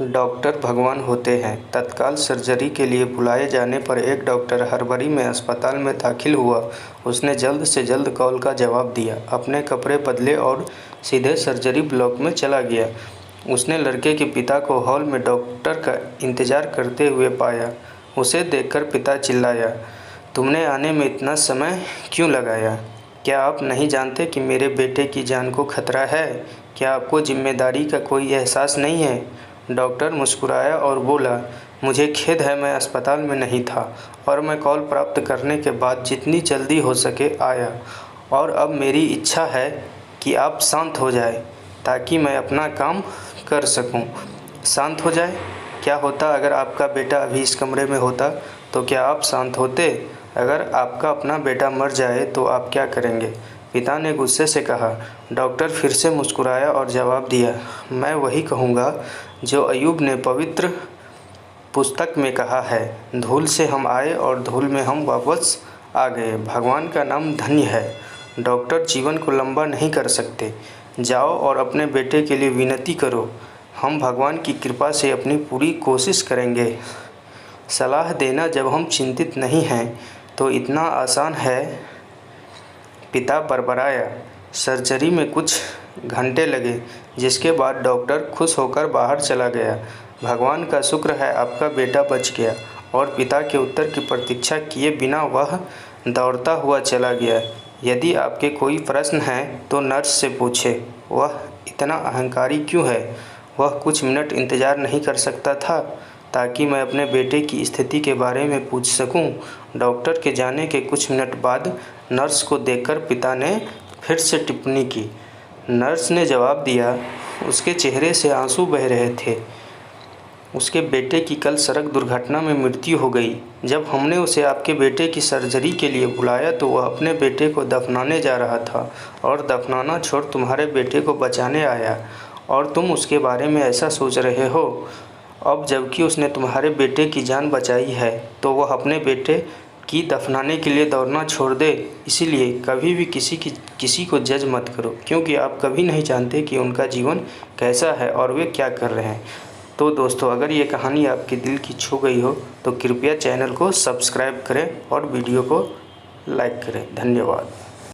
Doctor भगवान होते हैं। तत्काल सर्जरी के लिए बुलाए जाने पर एक डॉक्टर हड़बड़ी में अस्पताल में दाखिल हुआ। उसने जल्द से जल्द कॉल का जवाब दिया, अपने कपड़े बदले और सीधे सर्जरी ब्लॉक में चला गया। उसने लड़के के पिता को हॉल में डॉक्टर का इंतज़ार करते हुए पाया। उसे देखकर पिता चिल्लाया, तुमने आने में इतना समय क्यों लगाया? क्या आप नहीं जानते कि मेरे बेटे की जान को खतरा है? क्या आपको जिम्मेदारी का कोई एहसास नहीं है? डॉक्टर मुस्कुराया और बोला, मुझे खेद है, मैं अस्पताल में नहीं था और मैं कॉल प्राप्त करने के बाद जितनी जल्दी हो सके आया। और अब मेरी इच्छा है कि आप शांत हो जाए ताकि मैं अपना काम कर सकूं। शांत हो जाए? क्या होता अगर आपका बेटा अभी इस कमरे में होता, तो क्या आप शांत होते? अगर आपका अपना बेटा मर जाए तो आप क्या करेंगे? पिता ने गुस्से से कहा। डॉक्टर फिर से मुस्कुराया और जवाब दिया, मैं वही कहूँगा जो अय्यूब ने पवित्र पुस्तक में कहा है, धूल से हम आए और धूल में हम वापस आ गए। भगवान का नाम धन्य है। डॉक्टर जीवन को लंबा नहीं कर सकते। जाओ और अपने बेटे के लिए विनती करो। हम भगवान की कृपा से अपनी पूरी कोशिश करेंगे। सलाह देना जब हम चिंतित नहीं हैं तो इतना आसान है। पिता बड़बड़ाया। सर्जरी में कुछ घंटे लगे, जिसके बाद डॉक्टर खुश होकर बाहर चला गया। भगवान का शुक्र है आपका बेटा बच गया। और पिता के उत्तर की प्रतीक्षा किए बिना वह दौड़ता हुआ चला गया। यदि आपके कोई प्रश्न हैं तो नर्स से पूछे, वह इतना अहंकारी क्यों है? वह कुछ मिनट इंतज़ार नहीं कर सकता था ताकि मैं अपने बेटे की स्थिति के बारे में पूछ सकूं? डॉक्टर के जाने के कुछ मिनट बाद नर्स को देखकर पिता ने फिर से टिप्पणी की। नर्स ने जवाब दिया, उसके चेहरे से आंसू बह रहे थे। उसके बेटे की कल सड़क दुर्घटना में मृत्यु हो गई। जब हमने उसे आपके बेटे की सर्जरी के लिए बुलाया तो वह अपने बेटे को दफनाने जा रहा था और दफनाना छोड़ तुम्हारे बेटे को बचाने आया, और तुम उसके बारे में ऐसा सोच रहे हो। अब जबकि उसने तुम्हारे बेटे की जान बचाई है तो वह अपने बेटे की दफनाने के लिए दौड़ना छोड़ दे। इसीलिए कभी भी किसी को जज मत करो, क्योंकि आप कभी नहीं जानते कि उनका जीवन कैसा है और वे क्या कर रहे हैं। तो दोस्तों, अगर ये कहानी आपके दिल की छू गई हो तो कृपया चैनल को सब्सक्राइब करें और वीडियो को लाइक करें। धन्यवाद।